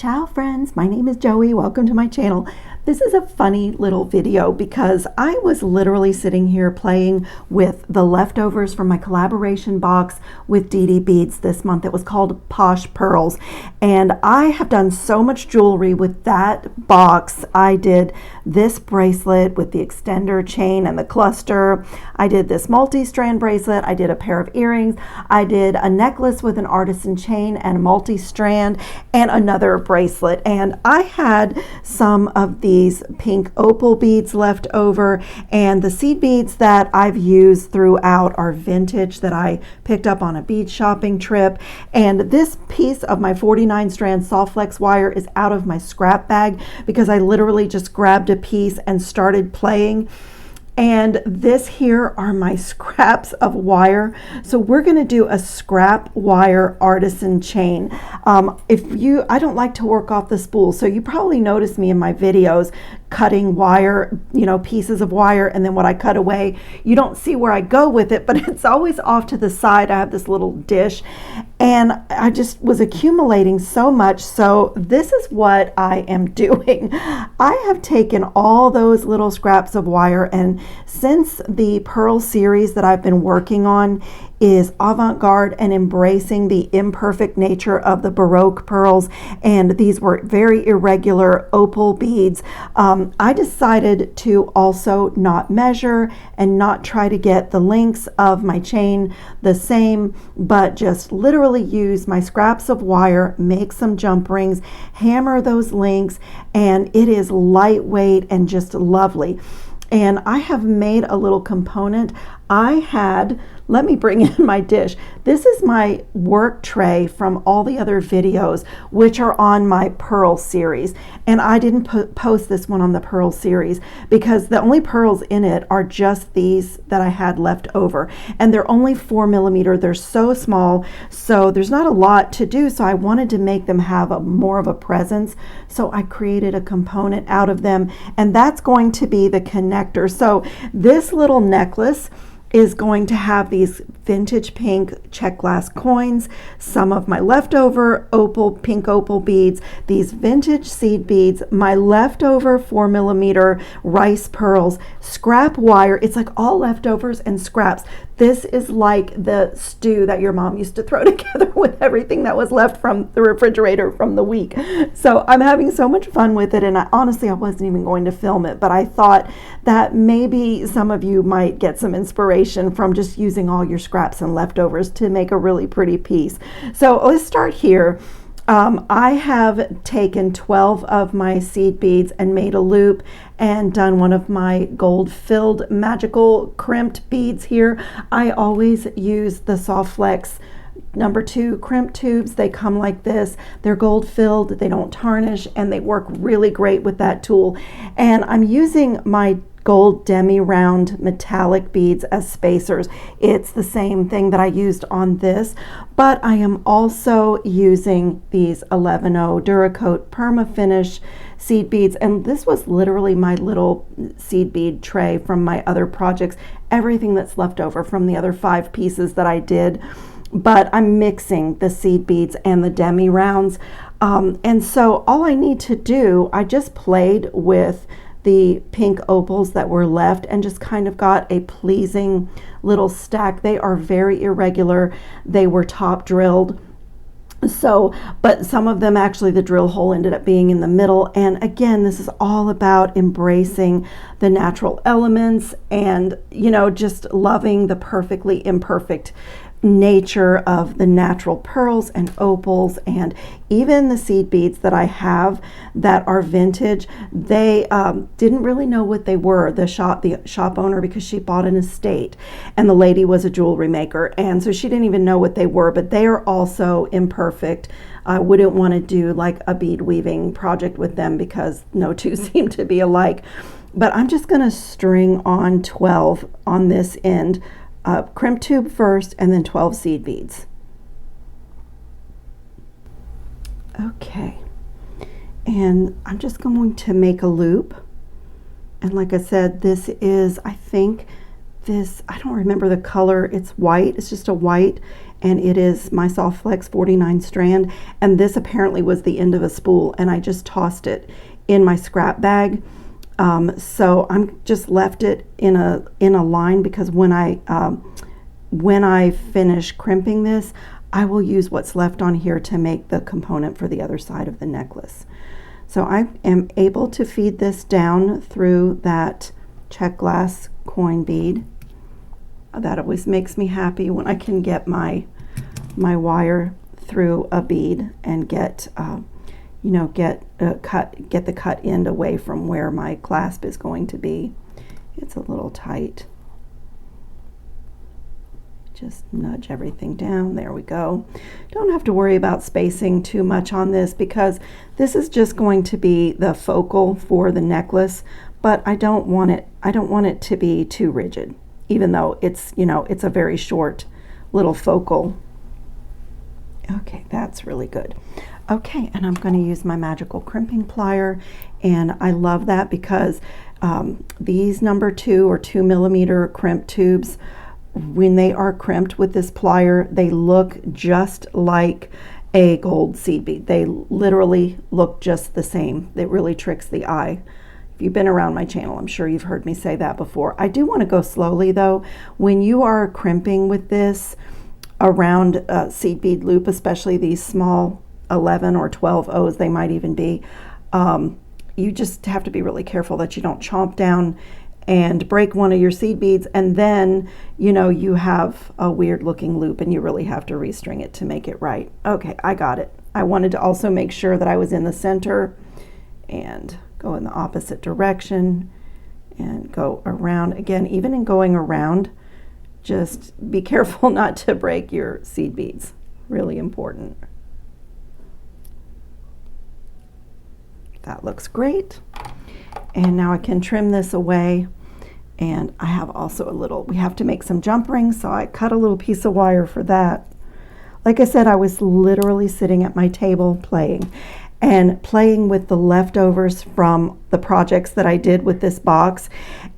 Ciao friends, my name is Joey. Welcome to my channel. This is a funny little video because I was literally sitting here playing with the leftovers from my collaboration box with Dee Beads this month. It was called Posh Pearls, and I have done so much jewelry with that box. I did this bracelet with the extender chain and the cluster. I did this multi-strand bracelet. I did a pair of earrings. I did a necklace with an artisan chain and a multi-strand and another bracelet. And I had some of these pink opal beads left over, and the seed beads that I've used throughout are vintage that I picked up on a bead shopping trip. And this piece of my 49 strand soft flex wire is out of my scrap bag because I literally just grabbed a piece and started playing. And this here are my scraps of wire. So we're going to do a scrap wire artisan chain. I don't like to work off the spool, so you probably notice me in my videos cutting wire, pieces of wire, and then what I cut away, you don't see where I go with it, but it's always off to the side. I have this little dish, and I just was accumulating so much. So this is what I am doing. I have taken all those little scraps of wire, and since the pearl series that I've been working on is avant-garde and embracing the imperfect nature of the Baroque pearls, and these were very irregular opal beads, I decided to also not measure and not try to get the lengths of my chain the same, but just literally use my scraps of wire, make some jump rings, hammer those links, and it is lightweight and just lovely. And I have made a little component. Let me bring in my dish. This is my work tray from all the other videos, which are on my pearl series. And I didn't post this one on the pearl series because the only pearls in it are just these that I had left over. And they're only 4mm. They're so small, so there's not a lot to do. So I wanted to make them have more of a presence. So I created a component out of them, and that's going to be the connector. So this little necklace is going to have these vintage pink check glass coins, some of my leftover pink opal beads, these vintage seed beads, my leftover 4mm rice pearls, scrap wire. It's like all leftovers and scraps. This is like the stew that your mom used to throw together with everything that was left from the refrigerator from the week. So I'm having so much fun with it, and honestly, I wasn't even going to film it, but I thought that maybe some of you might get some inspiration from just using all your scraps and leftovers to make a really pretty piece. So let's start here. I have taken 12 of my seed beads and made a loop and done one of my gold filled magical crimped beads here. I always use the Soft Flex #2 crimp tubes. They come like this. They're gold filled, they don't tarnish, and they work really great with that tool. And I'm using my gold demi-round metallic beads as spacers. It's the same thing that I used on this, but I am also using these 11-0 Duracoat Perma Finish seed beads, and this was literally my little seed bead tray from my other projects, everything that's left over from the other 5 pieces that I did. But I'm mixing the seed beads and the demi rounds, and so all I need to do, I just played with the pink opals that were left and just kind of got a pleasing little stack. They are very irregular. They were top drilled. But some of them actually the drill hole ended up being in the middle. And again, this is all about embracing the natural elements and, just loving the perfectly imperfect nature of the natural pearls and opals, and even the seed beads that I have that are vintage. They didn't really know what they were, the shop owner, because she bought an estate and the lady was a jewelry maker, and so she didn't even know what they were, but they are also imperfect. I wouldn't want to do like a bead weaving project with them because no two seem to be alike. But I'm just going to string on 12 on this end. Crimp tube first and then 12 seed beads. Okay, and I'm just going to make a loop, and like I said, this is, I don't remember the color, it's white, it's just a white, and it is my Soft Flex 49 strand, and this apparently was the end of a spool, and I just tossed it in my scrap bag. So I'm just left it in a line, because when I finish crimping this, I will use what's left on here to make the component for the other side of the necklace. So I am able to feed this down through that check glass coin bead. That always makes me happy when I can get my wire through a bead and get you know, get the cut end away from where my clasp is going to be. It's a little tight. Just nudge everything down. There we go. Don't have to worry about spacing too much on this, because this is just going to be the focal for the necklace, but I don't want it to be too rigid, even though it's, you know, it's a very short little focal. Okay, that's really good. Okay, and I'm going to use my magical crimping plier, and I love that because these number 2 or 2 millimeter crimp tubes, when they are crimped with this plier, they look just like a gold seed bead. They literally look just the same. It really tricks the eye. If you've been around my channel, I'm sure you've heard me say that before. I do want to go slowly though. When you are crimping with this around seed bead loop, especially these small 11 or 12 O's they might even be, you just have to be really careful that you don't chomp down and break one of your seed beads, and then, you know, you have a weird looking loop and you really have to restring it to make it right. Okay, I got it. I wanted to also make sure that I was in the center and go in the opposite direction and go around. Again, even in going around, just be careful not to break your seed beads. Really important. That looks great. And now I can trim this away, and I have also a little, we have to make some jump rings, so I cut a little piece of wire for that. Like I said, I was literally sitting at my table playing with the leftovers from the projects that I did with this box,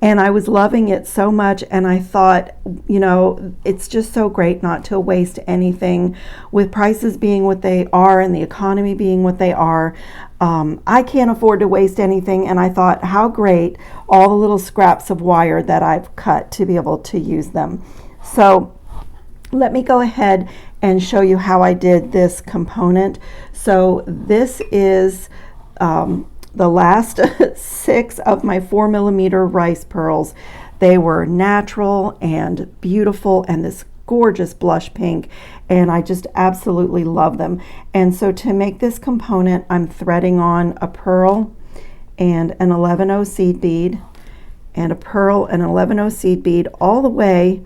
and I was loving it so much, and I thought, you know, it's just so great not to waste anything. With prices being what they are and the economy being what they are, I can't afford to waste anything, and I thought how great all the little scraps of wire that I've cut to be able to use them. So let me go ahead and show you how I did this component. So this is the last 6 of my 4 millimeter rice pearls. They were natural and beautiful and this gorgeous blush pink, and I just absolutely love them. And so to make this component, I'm threading on a pearl and an 11-0 seed bead, and a pearl and an 11-0 seed bead all the way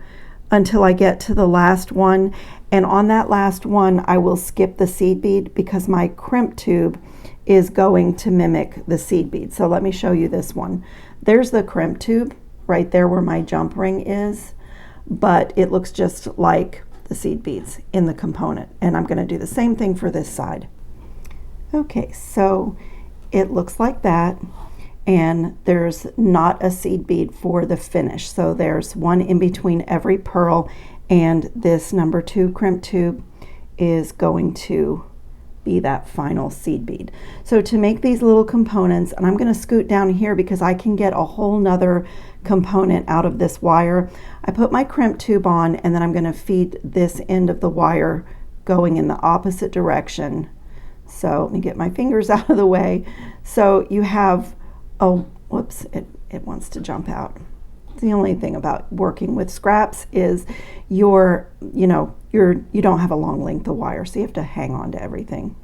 until I get to the last one. And on that last one, I will skip the seed bead because my crimp tube is going to mimic the seed bead. So let me show you this one. There's the crimp tube right there where my jump ring is, but it looks just like the seed beads in the component. And I'm going to do the same thing for this side. Okay, so it looks like that, and there's not a seed bead for the finish. So there's one in between every pearl, and this number 2 crimp tube is going to be that final seed bead. So to make these little components, and I'm going to scoot down here because I can get a whole nother component out of this wire. I put my crimp tube on, and then I'm going to feed this end of the wire going in the opposite direction. So let me get my fingers out of the way. So you have, oh, whoops, it wants to jump out. The only thing about working with scraps is you don't have a long length of wire, so you have to hang on to everything.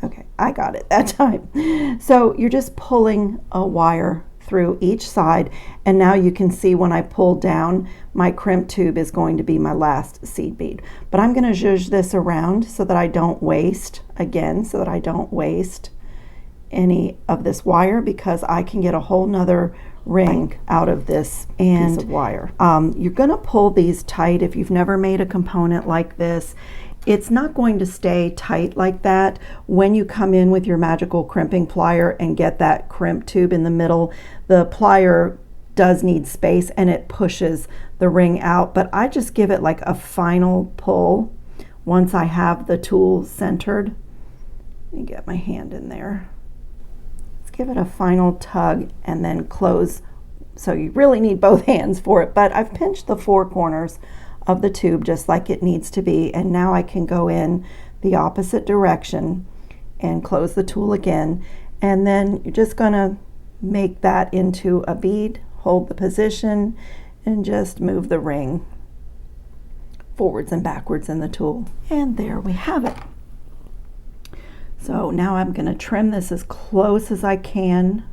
Okay, I got it that time. So you're just pulling a wire through each side, and now you can see when I pull down, my crimp tube is going to be my last seed bead. But I'm going to zhuzh this around so that I don't waste, any of this wire, because I can get a whole nother ring out of this piece of wire. You're going to pull these tight. If you've never made a component like this, it's not going to stay tight like that when you come in with your magical crimping plier and get that crimp tube in the middle. The plier does need space and it pushes the ring out, but I just give it like a final pull once I have the tool centered. Let me get my hand in there. Let's give it a final tug and then close. So you really need both hands for it, but I've pinched the 4 corners of the tube just like it needs to be, and now I can go in the opposite direction and close the tool again, and then you're just gonna make that into a bead, hold the position, and just move the ring forwards and backwards in the tool. And there we have it. So now I'm gonna trim this as close as I can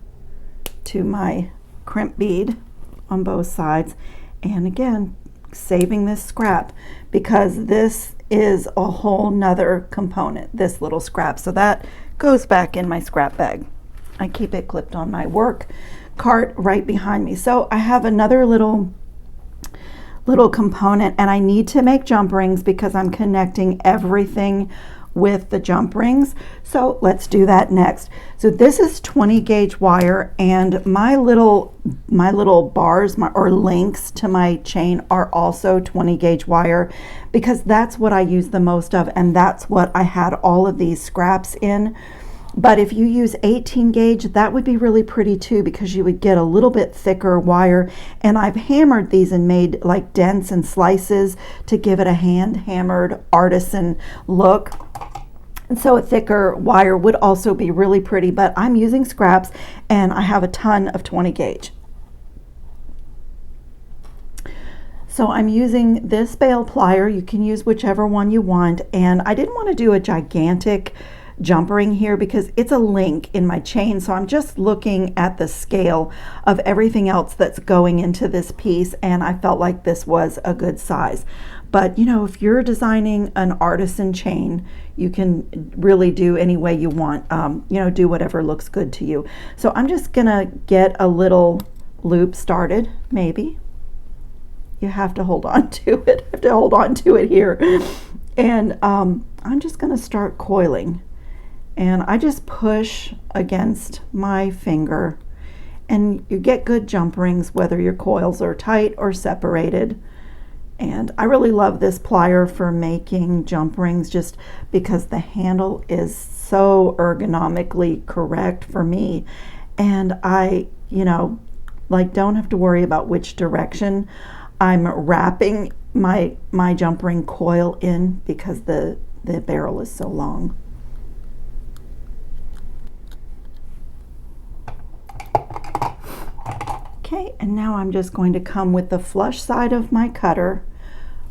to my crimp bead on both sides, and again saving this scrap because this is a whole nother component, this little scrap, so that goes back in my scrap bag. I keep it clipped on my work cart right behind me. So I have another little component, and I need to make jump rings because I'm connecting everything with the jump rings. So let's do that next. So this is 20 gauge wire, and my little bars or links to my chain are also 20 gauge wire because that's what I use the most of, and that's what I had all of these scraps in. But if you use 18 gauge, that would be really pretty too, because you would get a little bit thicker wire. And I've hammered these and made like dents and slices to give it a hand hammered artisan look. And so a thicker wire would also be really pretty, but I'm using scraps and I have a ton of 20 gauge. So I'm using this bale plier. You can use whichever one you want. And I didn't want to do a gigantic jump ring here because it's a link in my chain, so I'm just looking at the scale of everything else that's going into this piece, and I felt like this was a good size. But you know, if you're designing an artisan chain, you can really do any way you want. You know, do whatever looks good to you. So I'm just gonna get a little loop started. Maybe you have to hold on to it. I have to hold on to it here, and I'm just gonna start coiling. And I just push against my finger, and you get good jump rings whether your coils are tight or separated. And I really love this plier for making jump rings just because the handle is so ergonomically correct for me, and I, you know, like don't have to worry about which direction I'm wrapping my jump ring coil in because the barrel is so long. Okay, and now I'm just going to come with the flush side of my cutter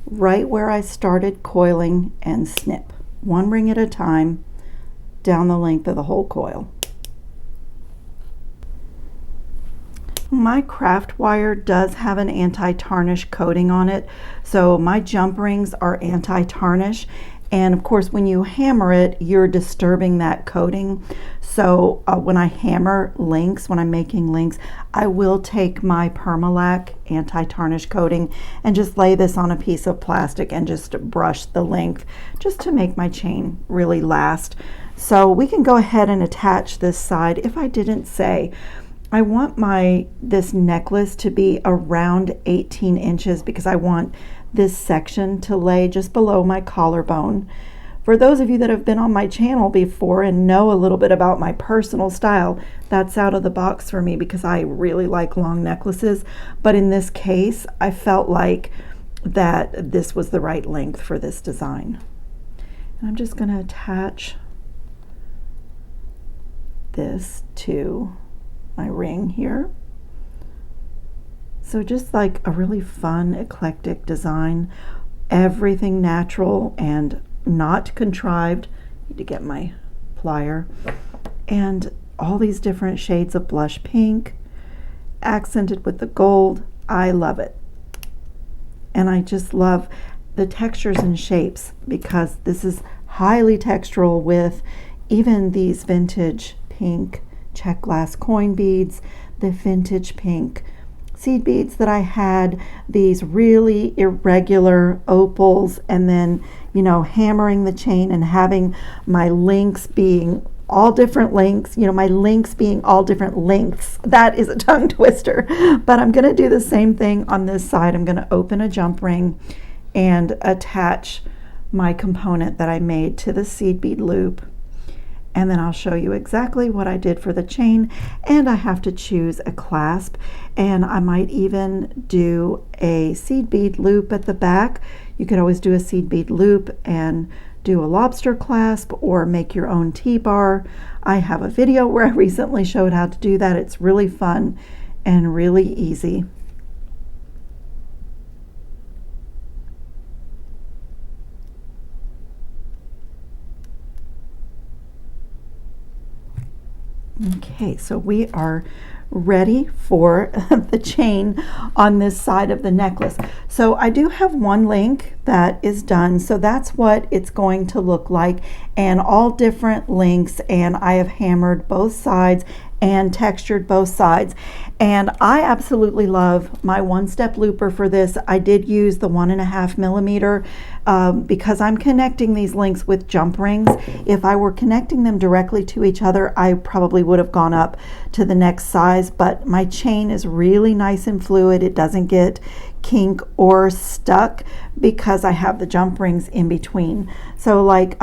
right where I started coiling and snip, one ring at a time, down the length of the whole coil. My craft wire does have an anti-tarnish coating on it, so my jump rings are anti-tarnish. And of course, when you hammer it, you're disturbing that coating. So when I hammer links, when I'm making links, I will take my Permalac anti-tarnish coating and just lay this on a piece of plastic and just brush the length just to make my chain really last. So we can go ahead and attach this side. If I didn't say, I want this necklace to be around 18 inches because I want this section to lay just below my collarbone. For those of you that have been on my channel before and know a little bit about my personal style, that's out of the box for me because I really like long necklaces. But in this case, I felt like that this was the right length for this design. And I'm just going to attach this to my ring here. So just like a really fun, eclectic design, everything natural and not contrived. Need to get my plier. And all these different shades of blush pink, accented with the gold. I love it. And I just love the textures and shapes because this is highly textural with even these vintage pink check glass coin beads, the vintage pink seed beads that I had, these really irregular opals, and then, you know, hammering the chain and having my links being all different lengths, you know, my links being all different lengths. That is a tongue twister. But I'm going to do the same thing on this side. I'm going to open a jump ring and attach my component that I made to the seed bead loop. And then I'll show you exactly what I did for the chain, and I have to choose a clasp, and I might even do a seed bead loop at the back. You could always do a seed bead loop and do a lobster clasp or make your own T-bar. I have a video where I recently showed how to do that. It's really fun and really easy. Okay, so we are ready for the chain on this side of the necklace. So I do have one link that is done, so that's what it's going to look like, and all different links, and I have hammered both sides and textured both sides. And I absolutely love my one-step looper for this. I did use the 1.5 millimeter because I'm connecting these links with jump rings. If I were connecting them directly to each other, I probably would have gone up to the next size, but my chain is really nice and fluid. It doesn't get kink or stuck because I have the jump rings in between. So like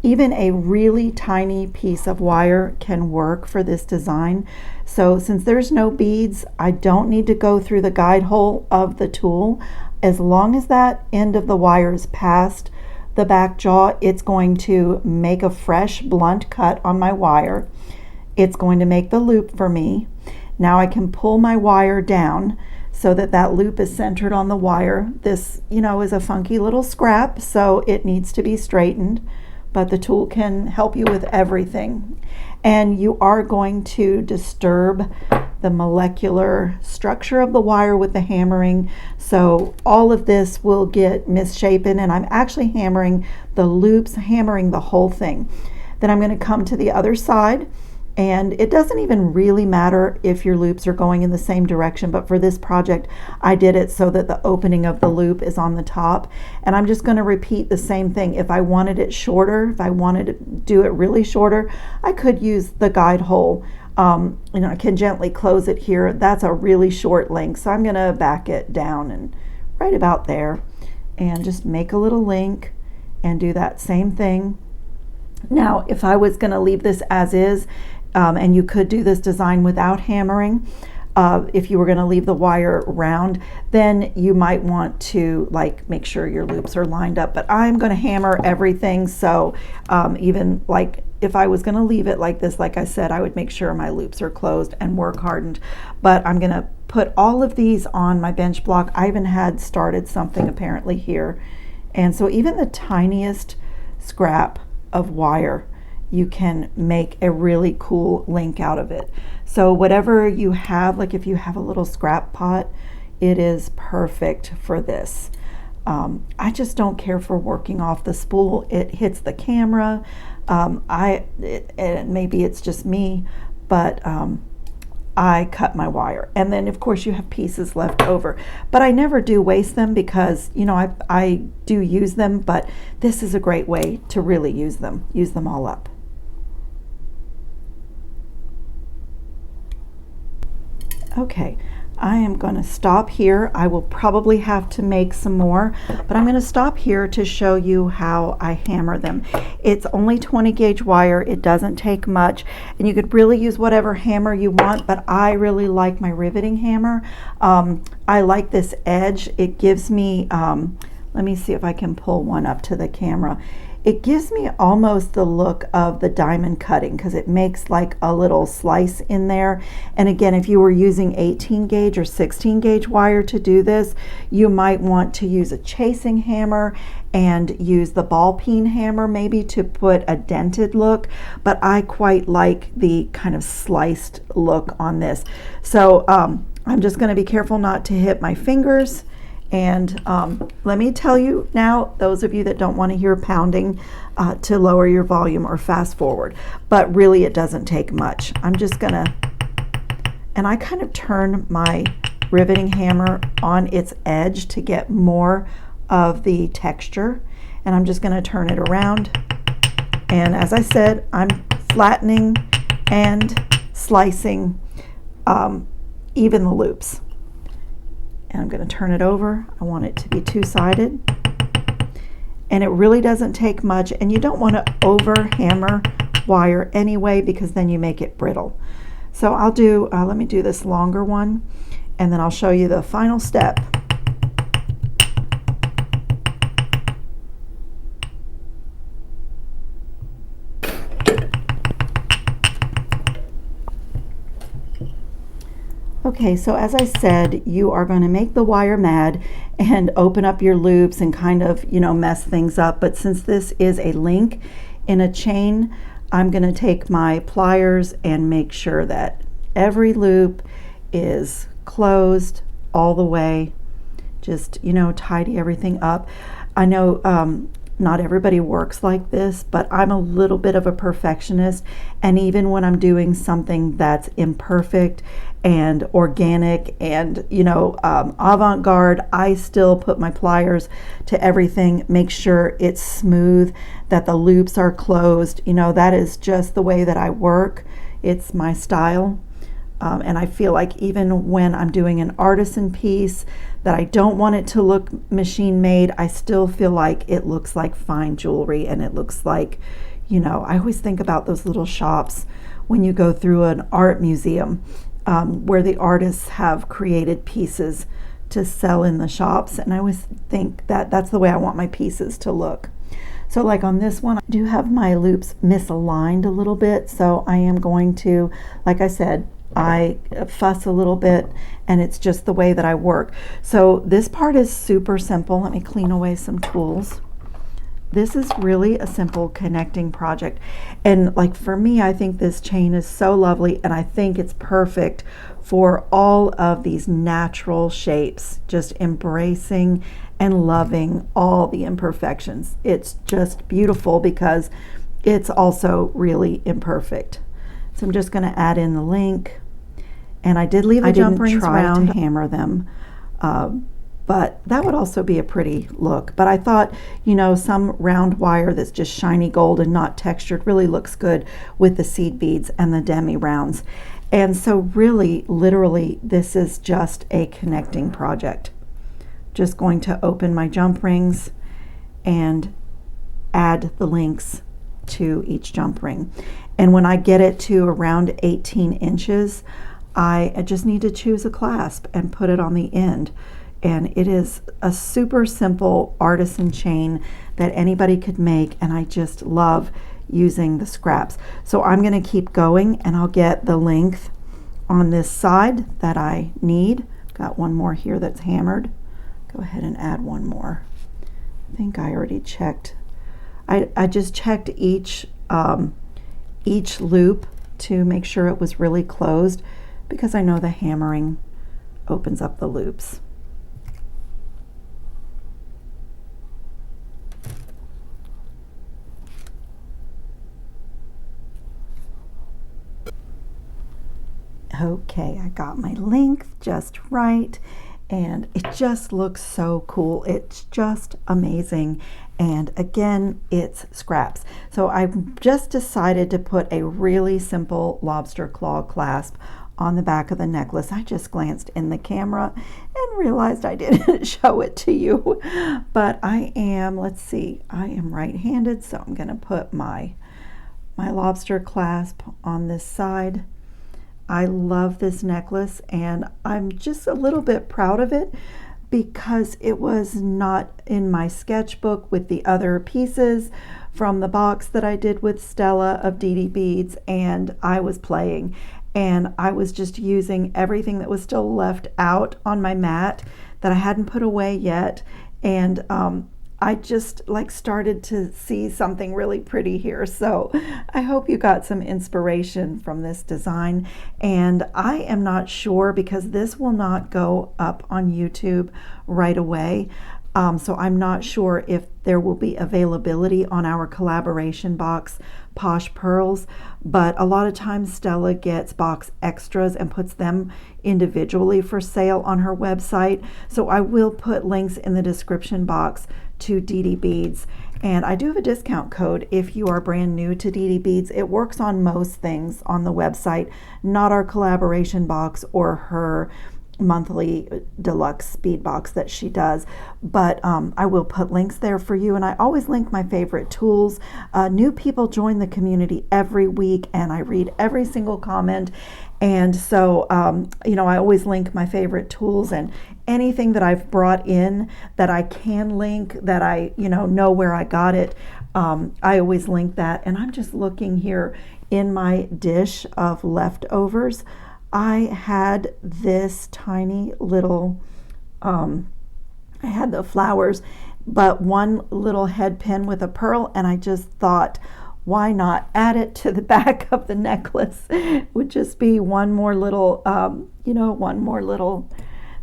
even a really tiny piece of wire can work for this design. So since there's no beads, I don't need to go through the guide hole of the tool. As long as that end of the wire is past the back jaw, it's going to make a fresh blunt cut on my wire. It's going to make the loop for me. Now I can pull my wire down so that that loop is centered on the wire. This, you know, is a funky little scrap, so it needs to be straightened, but the tool can help you with everything. And you are going to disturb the molecular structure of the wire with the hammering, so all of this will get misshapen, and I'm actually hammering the loops, hammering the whole thing. Then I'm going to come to the other side, and it doesn't even really matter if your loops are going in the same direction, but for this project I did it so that the opening of the loop is on the top, and I'm just going to repeat the same thing. If I wanted it shorter, if I wanted to do it really shorter, I could use the guide hole. You know, I can gently close it here. That's a really short length, so I'm going to back it down and right about there and just make a little link and do that same thing. Now if I was going to leave this as is, and you could do this design without hammering, if you were going to leave the wire round, then you might want to like make sure your loops are lined up, but I'm going to hammer everything. So even like if I was going to leave it like this, like I said, I would make sure my loops are closed and work hardened. But I'm going to put all of these on my bench block. I even had started something apparently here, and so even the tiniest scrap of wire, you can make a really cool link out of it. So whatever you have, like if you have a little scrap pot, it is perfect for this. I just don't care for working off the spool. It hits the camera. Maybe it's just me, but I cut my wire, and then of course you have pieces left over, but I never do waste them because, you know, I do use them, but this is a great way to really use them all up. Okay, I am going to stop here. I will probably have to make some more, but I'm going to stop here to show you how I hammer them. It's only 20 gauge wire. It doesn't take much, and you could really use whatever hammer you want, but I really like my riveting hammer. I like this edge. It gives me, let me see if I can pull one up to the camera. It gives me almost the look of the diamond cutting because it makes like a little slice in there. And again, if you were using 18 gauge or 16 gauge wire to do this, you might want to use a chasing hammer and use the ball peen hammer maybe to put a dented look, but I quite like the kind of sliced look on this. So I'm just going to be careful not to hit my fingers. And let me tell you now, those of you that don't want to hear pounding, to lower your volume or fast forward, but really it doesn't take much. I'm just gonna, and I kind of turn my riveting hammer on its edge to get more of the texture, and I'm just gonna turn it around. And as I said, I'm flattening and slicing even the loops. And I'm going to turn it over. I want it to be two-sided. And it really doesn't take much, and you don't want to over hammer wire anyway, because then you make it brittle. So I'll do, let me do this longer one, and then I'll show you the final step. Okay, so as I said, you are going to make the wire mad and open up your loops and kind of, you know, mess things up. But since this is a link in a chain, I'm going to take my pliers and make sure that every loop is closed all the way. Just, you know, tidy everything up. I know not everybody works like this, but I'm a little bit of a perfectionist, and even when I'm doing something that's imperfect and organic and, you know, avant-garde, I still put my pliers to everything, make sure it's smooth, that the loops are closed. You know, that is just the way that I work. It's my style. And I feel like even when I'm doing an artisan piece that I don't want it to look machine made, I still feel like it looks like fine jewelry, and it looks like, you know, I always think about those little shops when you go through an art museum where the artists have created pieces to sell in the shops, and I always think that that's the way I want my pieces to look. So like on this one, I do have my loops misaligned a little bit, so I am going to, like I said, I fuss a little bit, and it's just the way that I work. So this part is super simple. Let me clean away some tools. This is really a simple connecting project. And like for me, I think this chain is so lovely, and I think it's perfect for all of these natural shapes, just embracing and loving all the imperfections. It's just beautiful because it's also really imperfect. So I'm just going to add in the link. And I did leave the jump rings around to hammer them, but that would also be a pretty look. But I thought, you know, some round wire that's just shiny gold and not textured really looks good with the seed beads and the demi rounds. And so really, literally, this is just a connecting project. Just going to open my jump rings and add the links to each jump ring. And when I get it to around 18 inches, I just need to choose a clasp and put it on the end. And it is a super simple artisan chain that anybody could make, and I just love using the scraps. So I'm going to keep going, and I'll get the length on this side that I need. Got one more here that's hammered. Go ahead and add one more. I think I already checked. I just checked each loop to make sure it was really closed, because I know the hammering opens up the loops. Okay, I got my length just right, and it just looks so cool. It's just amazing. And again, it's scraps. So I've just decided to put a really simple lobster claw clasp on the back of the necklace. I just glanced in the camera and realized I didn't show it to you. But I am, let's see, I am right-handed, so I'm gonna put my lobster clasp on this side. I love this necklace, and I'm just a little bit proud of it because it was not in my sketchbook with the other pieces from the box that I did with Stella of DD Beads, and I was playing. And I was just using everything that was still left out on my mat that I hadn't put away yet. And I just like started to see something really pretty here. So I hope you got some inspiration from this design. And I am not sure, because this will not go up on YouTube right away. So I'm not sure if there will be availability on our collaboration box, Posh Pearls, but a lot of times Stella gets box extras and puts them individually for sale on her website. So I will put links in the description box to DD Beads, And I do have a discount code if you are brand new to Dee Dee Beads. It works on most things on the website, not our collaboration box or her monthly deluxe bead box that she does, but I will put links there for you, and I always link my favorite tools. New people join the community every week, and I read every single comment, and so you know, I always link my favorite tools and anything that I've brought in that I can link, that I know where I got it. I always link that. And I'm just looking here in my dish of leftovers. I had this tiny little, I had the flowers, but one little head pin with a pearl, and I just thought, why not add it to the back of the necklace? It would just be one more little, one more little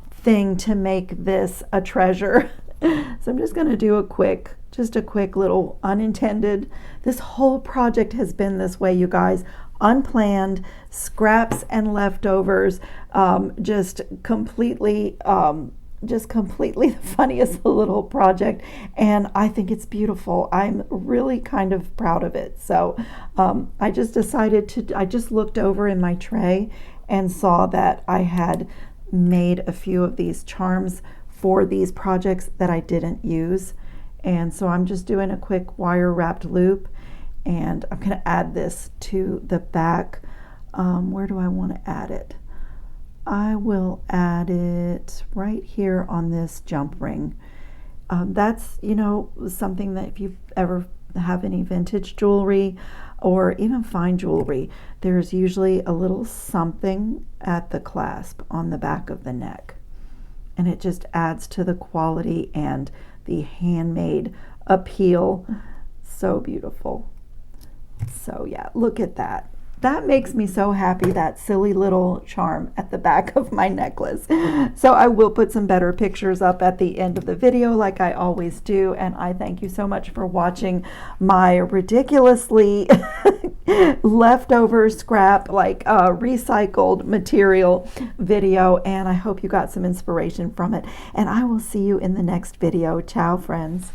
thing to make this a treasure. So I'm just going to do just a quick little unintended. This whole project has been this way, you guys. Unplanned, scraps and leftovers, just completely the funniest little project, and I think it's beautiful. I'm really kind of proud of it. So I just decided I just looked over in my tray and saw that I had made a few of these charms for these projects that I didn't use, and so I'm just doing a quick wire wrapped loop. And I'm going to add this to the back. Where do I want to add it? I will add it right here on this jump ring. That's, something that if you ever have any vintage jewelry or even fine jewelry, there's usually a little something at the clasp on the back of the neck. And it just adds to the quality and the handmade appeal. So beautiful. So yeah, look at that. That makes me so happy, that silly little charm at the back of my necklace. So I will put some better pictures up at the end of the video like I always do. And I thank you so much for watching my ridiculously leftover scrap, recycled material video. And I hope you got some inspiration from it. And I will see you in the next video. Ciao, friends.